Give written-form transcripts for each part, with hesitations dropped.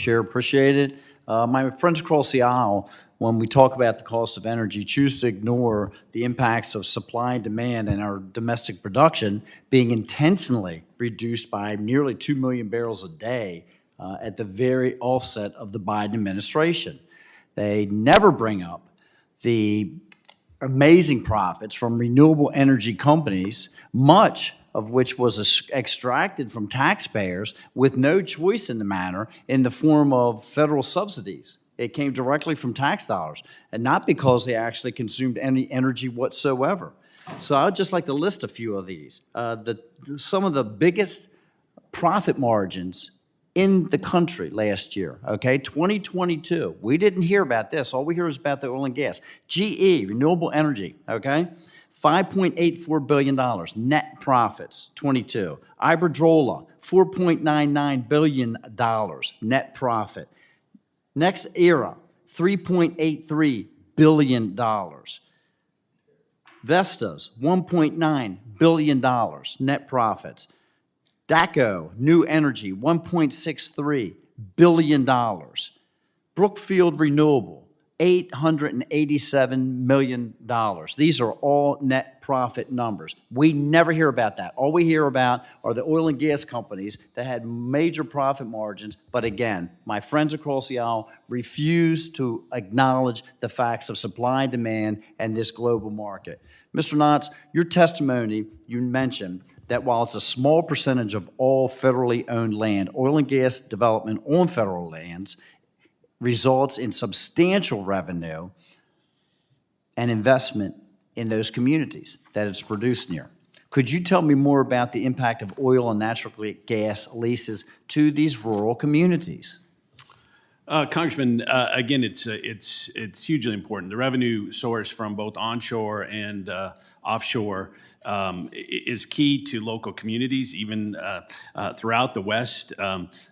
Chair, appreciate it. My friends across the aisle, when we talk about the cost of energy, choose to ignore the impacts of supply and demand and our domestic production being intentionally reduced by nearly 2 million barrels a day at the very offset of the Biden administration. They never bring up the amazing profits from renewable energy companies, much of which was extracted from taxpayers with no choice in the matter in the form of federal subsidies. It came directly from tax dollars, and not because they actually consumed any energy whatsoever. So I'd just like to list a few of these. Some of the biggest profit margins in the country last year, okay? 2022, we didn't hear about this. All we hear is about the oil and gas. GE, renewable energy, okay? $5.84 billion net profits, 22. Iberdrola, $4.99 billion net profit. Next era, $3.83 billion. Vestas, $1.9 billion net profits. DACO, New Energy, $1.63 billion. Brookfield Renewable, $887 million. These are all net profit numbers. We never hear about that. All we hear about are the oil and gas companies that had major profit margins. But again, my friends across the aisle refuse to acknowledge the facts of supply and demand and this global market. Mr. Knotts, your testimony, you mentioned that while it's a small percentage of all federally owned land, oil and gas development on federal lands results in substantial revenue and investment in those communities that it's produced near. Could you tell me more about the impact of oil and natural gas leases to these rural communities? Congressman, again, it's hugely important. The revenue source from both onshore and offshore is key to local communities, even throughout the West.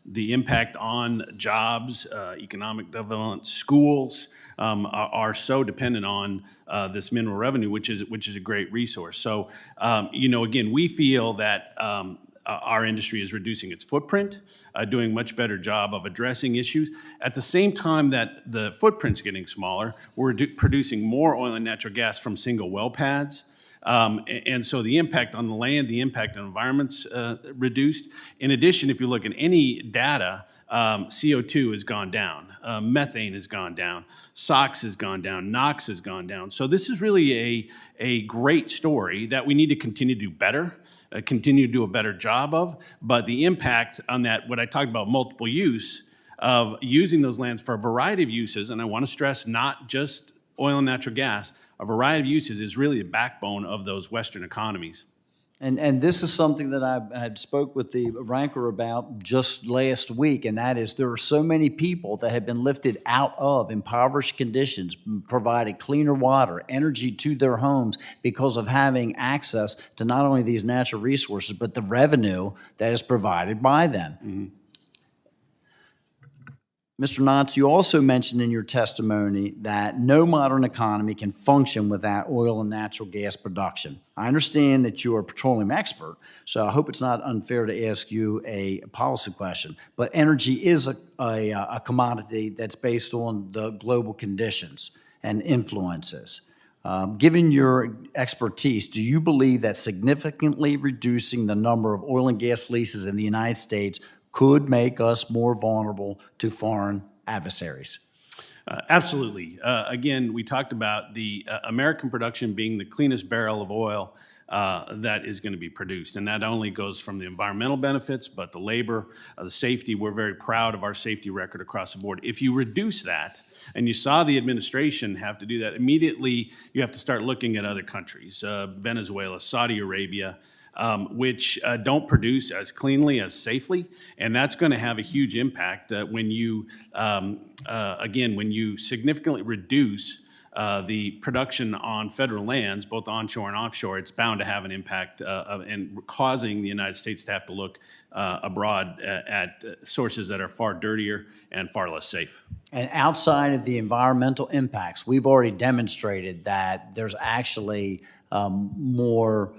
The impact on jobs, economic development, schools are so dependent on this mineral revenue, which is a great resource. So, again, we feel that our industry is reducing its footprint, doing a much better job of addressing issues. At the same time that the footprint's getting smaller, we're producing more oil and natural gas from single well pads. And so the impact on the land, the impact on environment's reduced. In addition, if you look at any data, CO2 has gone down, methane has gone down, SOx has gone down, NOx has gone down. So this is really a great story that we need to continue to do better, continue to do a better job of. But the impact on that, what I talked about, multiple use, of using those lands for a variety of uses, and I want to stress not just oil and natural gas, a variety of uses is really the backbone of those Western economies. And this is something that I had spoke with the ranker about just last week, and that is there are so many people that have been lifted out of impoverished conditions, provided cleaner water, energy to their homes because of having access to not only these natural resources, but the revenue that is provided by them. Mm-hmm. Mr. Knotts, you also mentioned in your testimony that no modern economy can function without oil and natural gas production. I understand that you are a petroleum expert, so I hope it's not unfair to ask you a policy question, but energy is a commodity that's based on the global conditions and influences. Given your expertise, do you believe that significantly reducing the number of oil and gas leases in the United States could make us more vulnerable to foreign adversaries? Absolutely. Again, we talked about the American production being the cleanest barrel of oil that is going to be produced. And that only goes from the environmental benefits, but the labor, the safety. We're very proud of our safety record across the board. If you reduce that, and you saw the administration have to do that, immediately you have to start looking at other countries, Venezuela, Saudi Arabia, which don't produce as cleanly, as safely, and that's going to have a huge impact when you, again, when you significantly reduce the production on federal lands, both onshore and offshore. It's bound to have an impact and causing the United States to have to look abroad at sources that are far dirtier and far less safe. And outside of the environmental impacts, we've already demonstrated that there's actually more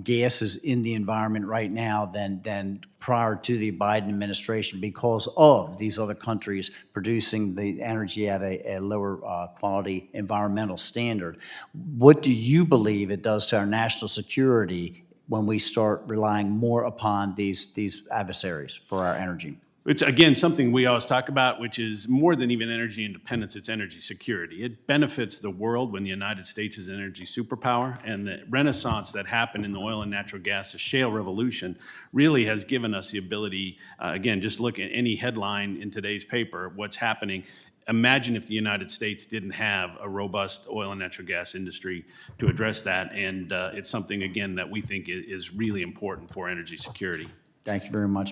gases in the environment right now than prior to the Biden administration because of these other countries producing the energy at a lower quality environmental standard. What do you believe it does to our national security when we start relying more upon these adversaries for our energy? It's, again, something we always talk about, which is more than even energy independence, it's energy security. It benefits the world when the United States is an energy superpower, and the renaissance that happened in the oil and natural gas, the shale revolution, really has given us the ability, again, just look at any headline in today's paper, what's happening. Imagine if the United States didn't have a robust oil and natural gas industry to address that, and it's something, again, that we think is really important for energy security. Thank you very much,